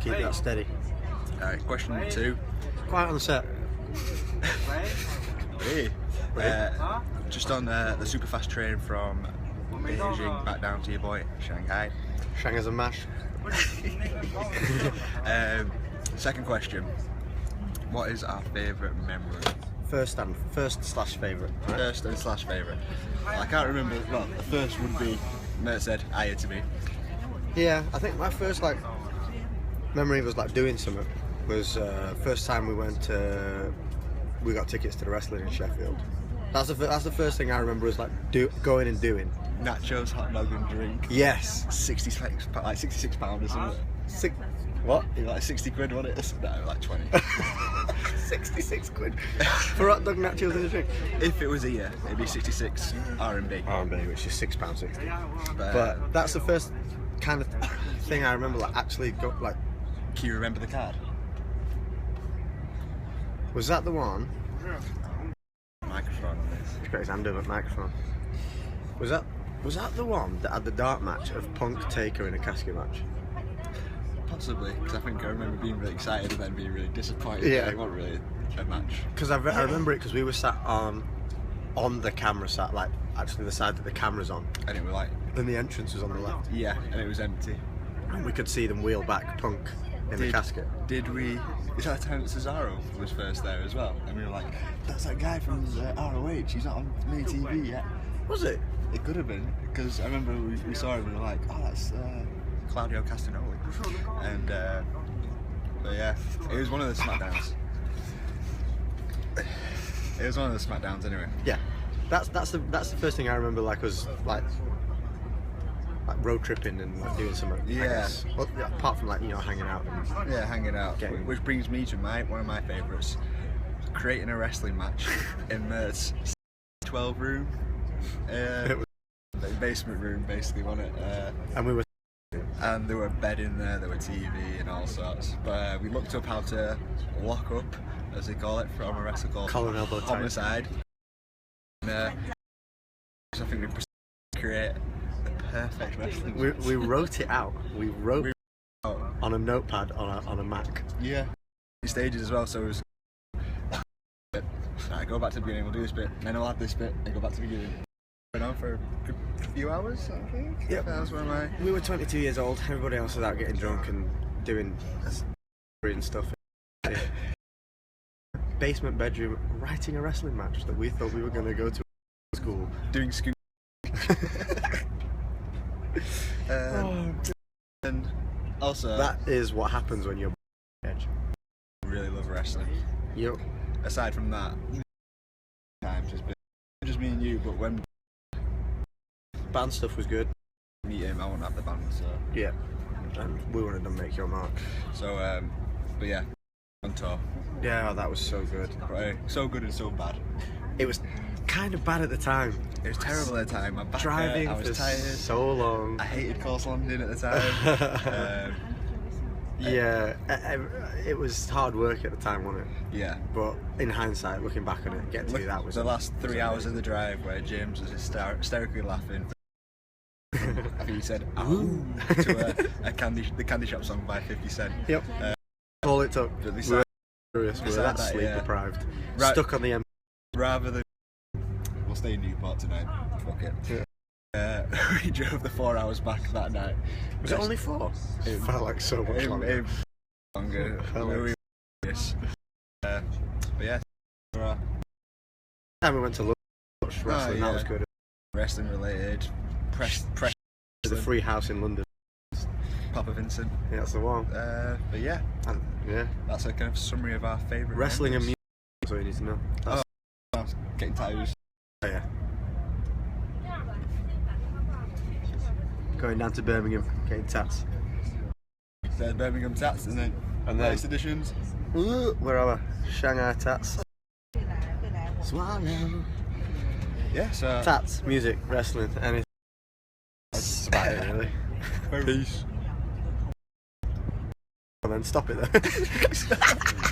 Keep that steady. Alright, question number 2. Quiet on the set. Hey. Just on the super fast train from Beijing back down to your boy Shanghai. Shanghai's a mash. Second question. What is our favourite memory? First slash favourite. Right? First and slash favourite. I can't remember. Well, the first would be Mert said "Hiya" to me. Yeah, I think my first memory was doing something. Was first time we got tickets to the wrestling in Sheffield. That's the first thing I remember was going and doing. Nachos, hot dog and drink. Yes. 66 pounds or something. What? Like 60 quid, wasn't it? No, like 20. 66 quid for hot dog, nachos and a drink. If it was here, it'd be 66 RMB. RMB, which is £6.60. But that's the first kind of thing I remember actually got Can you remember the card? Was that the one? Microphone on this. He's got his hand over the microphone. Was that the one that had the dark match of Punk Taker in a casket match? Possibly, because I think I remember being really excited and then being really disappointed. Yeah. It wasn't really a match. Because I remember it because we were sat on the camera, actually the side that the camera's on. And it was And the entrance was on the left. yeah, and it was empty. And we could see them wheel back Punk in the casket. Did we? Is that the time that Cesaro was first there as well? And we were like, that's that guy from ROH, he's not on main TV yet. Was it? It could have been, because I remember we saw him and we were like, oh, that's Claudio Castagnoli. And, but yeah, it was one of the SmackDowns. It was one of the SmackDowns anyway. Yeah. That's the first thing I remember was road tripping and doing something. Yeah. Well, apart from hanging out. Yeah, hanging out. Getting... Which brings me to one of my favourites. Creating a wrestling match in Mert's 12 room. The basement room basically, wasn't it? And we were... And there were a bed in there were TV and all sorts. But we looked up how to lock up, as they call it, from a wrestler called Collar and elbow Homicide. And, I think we proceeded to create the perfect wrestling match. We wrote it out. We wrote it out on a notepad on a Mac. Yeah. Stages as well, so it was... Right, go back to the beginning, we'll do this bit, then I'll add this bit, and go back to the beginning. Went on for a few hours, I think. Yep. That was one of my... We were 22 years old, everybody else was out getting drunk and doing and stuff. Basement bedroom, writing a wrestling match that we thought we were going to go to school. Doing scoop. And also... That is what happens when you're edge. I really love wrestling. Yep. Aside from that, times has been just me and you, but when Band stuff was good. meet him, I won't have the band, so... Yeah. And we wanted to make your mark. So, but yeah, on tour. Yeah, that was so good. So good and so bad. It was kind of bad at the time. It was terrible at the time. My back Driving hurt, I was for tired. so long. I hated course landing at the time. Yeah, it was hard work at the time, wasn't it? Yeah. But in hindsight, looking back on it, getting to do that was... The last 3 hours of the drive where James was hysterically laughing. I think he said "Ooh" to the Candy Shop song by 50 Cent. Yep. All it took. But We were furious. We were that sleep deprived. Right. Stuck on the M. Rather than... We'll stay in Newport tonight. Fuck it. Yeah. We drove the 4 hours back that night. Was it only 4? It felt like so much longer. Longer. But yeah. Time we went to lunch wrestling, that was good. Wrestling related. Press. There's a free house in London. Papa Vincent. Yeah, that's the one. But yeah. Yeah. That's a kind of summary of our favourite Wrestling and music. That's all you need to know. I'm getting tattoos. Oh, yeah. Going down to Birmingham, getting tats. There's Birmingham tats and then latest editions. Where are we? Shanghai tats. Swallow. Yeah, so... Tats, music, wrestling, anything. That's about it, really. Peace. And then stop it there.